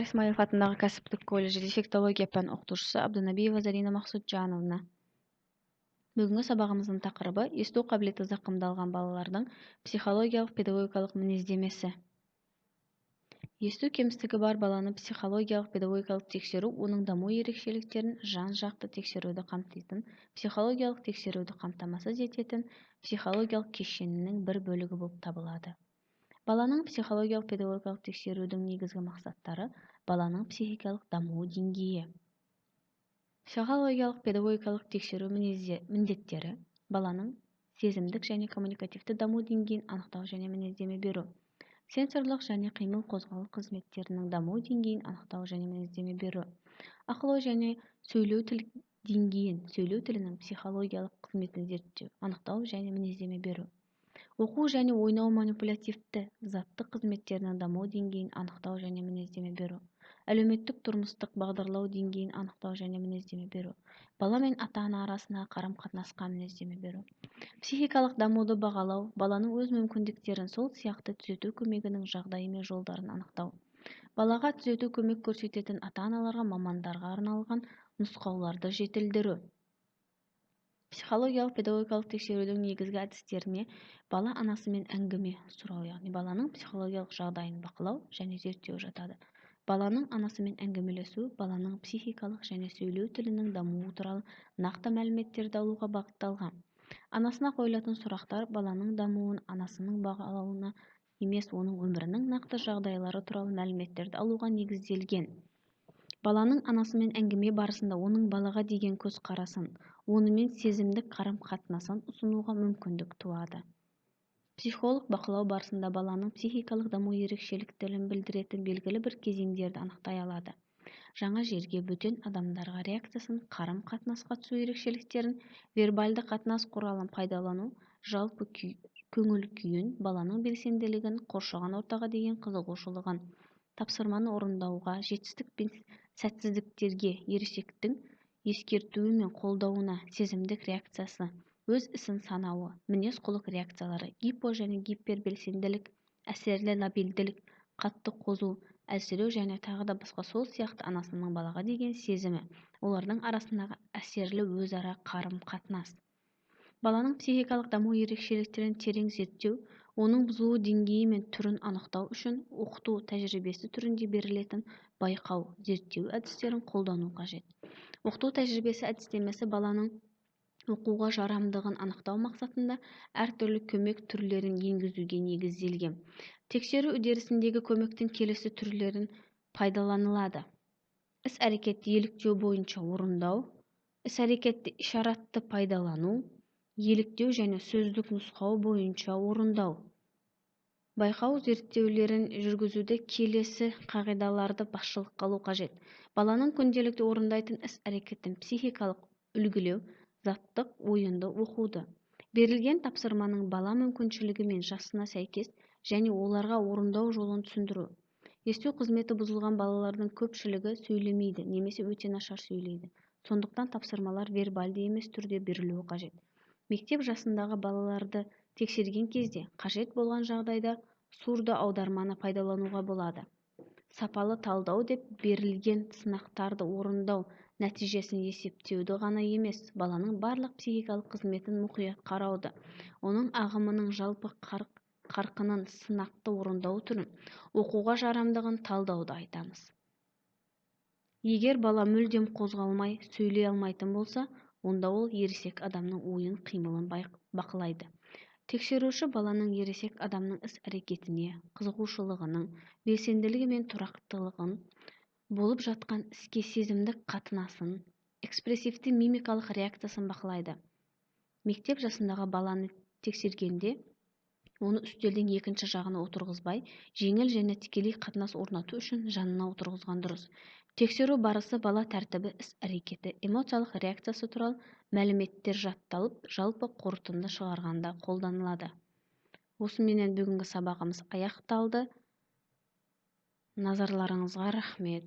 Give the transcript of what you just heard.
Исмаилов атындағы кәсіптік колледж дефектология пән оқытушысы Абдунабиева Зарина Мақсутжановна. Бүгінгі сабағымыздың тақырыбы есту қабілеті зақымдалған балалардың психологиялық педагогикалық мінездемесі. Есту кемістігі бар баланы психологиялық педагогикалық тексеру оның даму ерекшеліктерін жан-жақты тексеруді қамтитын, психологиялық тексеруді қамтамасыз ететін психологиялық кешенінің бір бөлігі болып табылады. Баланың психологиялық педагогикалық тексерудің негізгі мақсаттары баланың психикалық даму деңгейі. Психологиялық педагогикалық тексеру міндеттері баланың сезімдік және коммуникативті даму деңгейін анықтау және мінездеме беру. Сенсорлық және қимыл қозғалу қызметтерінің даму деңгейін анықтау және мінездеме беру. Ақыл ой және сөйлеу тіл деңгейін, сөйлеу тілінің психологиялық қызметін зерттеу, анықтау және мінездеме беру. Оқу және ойнау манипулятивті заттық қызметтерінің даму деңгейін анықтау және мінездеме беру. Әлеуметтік тұрмыстық бағдарлау деңгейін анықтау және мінездеме беру. Бала мен ата-ана арасындағы қарым-қатынасқа мінездеме беру. Психикалық дамуды бағалау, баланың өз мүмкіндіктерін сол сияқты түзету көмегінің жағдайы мен жолдарын анықтау. Балаға түзету көмек көрсететін ата-аналарға мамандарға арналған нұсқауларды жетілдіру. Психологиялық педагогикалық тексерудің негізгі әдістеріне бала анасымен әңгіме сұрау, яғни баланың психологиялық жағдайын бақылау және зерттеу жатады. Баланың анасымен әңгімелесу баланың психикалық және сөйлеу тілінің дамуы туралы нақты мәліметтерді алуға бағытталған. Анасына қойылатын сұрақтар баланың дамуын анасының бағалауына емес, оның өмірінің нақты жағдайлары туралы мәліметтерді алуға негізделген. Баланың анасымен әңгіме барысында оның балаға деген көзқарасын, онымен сезімдік қарым-қатынасын ұсынуға мүмкіндік туады. Психолог бақылау барысында баланың психикалық даму ерекшеліктерін білдіретін белгілі бір кезеңдерді анықтай алады. Жаңа жерге, бөтен адамдарға реакциясын, қарым-қатынасқа түсу ерекшеліктерін, вербальды қатынас құралын пайдалану, жалпы көңіл күйін, баланың белсенділігін, қоршаған ортаға деген қызығушылығын, тапсырманы орындауға, жетістік пен сәтсіздіктерге ересектің ескертуі мен қолдауына сезімдік реакциясы, өз ісін санауы, мінез-құлық реакциялары, гипо және гипербелсенділік, әсерлі лабилділік, қатты қозу, әлсіреу және тағы да басқа сол сияқты анасының балаға деген сезімі, олардың арасындағы әсерлі өзара қарым-қатынас. Баланың психикалық даму ерекшеліктерін терең зерттеу, оның бұзылу деңгейі мен түрін анықтау үшін оқыту тәжірибесі түрінде берілетін байқау, зерттеу әдістерін қолдану қажет. Оқыту тәжірибесі әдістемесі баланың оқуға жарамдығын анықтау мақсатында әртүрлі көмек түрлерін енгізуге негізделген. Тексеру үдерісіндегі көмектің келесі түрлерін пайдаланылады. Іс-әрекетті еліктеу бойынша орындау, іс-әрекетті ишаратты пайдалану, еліктеу және сөздік нұсқау бойынша орындау. Байқау зерттеулерін жүргізуді келесі қағидаларды басшылыққа алу қажет. Баланың күнделікті орындайтын іс-әрекетін психикалық үлгілеу, заттық ойынды оқуды. Берілген тапсырманың бала мүмкіншілігі мен жасына сәйкес және оларға орындау жолын түсіндіру. Есту қызметі бұзылған балалардың көпшілігі сөйлемейді немесе өте нашар сөйлейді. Сондықтан тапсырмалар вербальді емес түрде берілуі қажет. Мектеп жасындағы балаларды тексерген кезде қажет болған жағдайда сурдо аударманы пайдалануға болады. Сапалы талдау деп берілген сынақтарды орындау нәтижесін есептеуді ғана емес, баланың барлық психикалық қызметін мұқият қарауды, оның ағымының жалпы қарқынын, сынақты орындау түрін, оқуға жарамдығын талдауды айтамыз. Егер бала мүлдем қозғалмай, сөйлей алмайтын болса, онда ол ересек адамның ойын, қимылын бақылайды. Тексеруші баланың ересек адамның іс-әрекетіне, қызығушылығының, белсенділігі мен тұрақтылығын, болып жатқан іске сезімдік қатынасын, экспрессивті мимикалық реакциясын бақылайды. Мектеп жасындағы баланы тексергенде, оны үстелдің екінші жағына отырғызбай, жеңіл және тікелей қатынас орнату үшін жанына отырғызған дұрыс. Тексеру барысы бала тәртібі, іс-әрекеті, эмоциялық реакциясы туралы мәліметтер жатталып, жалпы қорытынды шығарғанда қолданылады. Осыменен бүгінгі сабағымыз аяқталды. Назарларыңызға рахмет.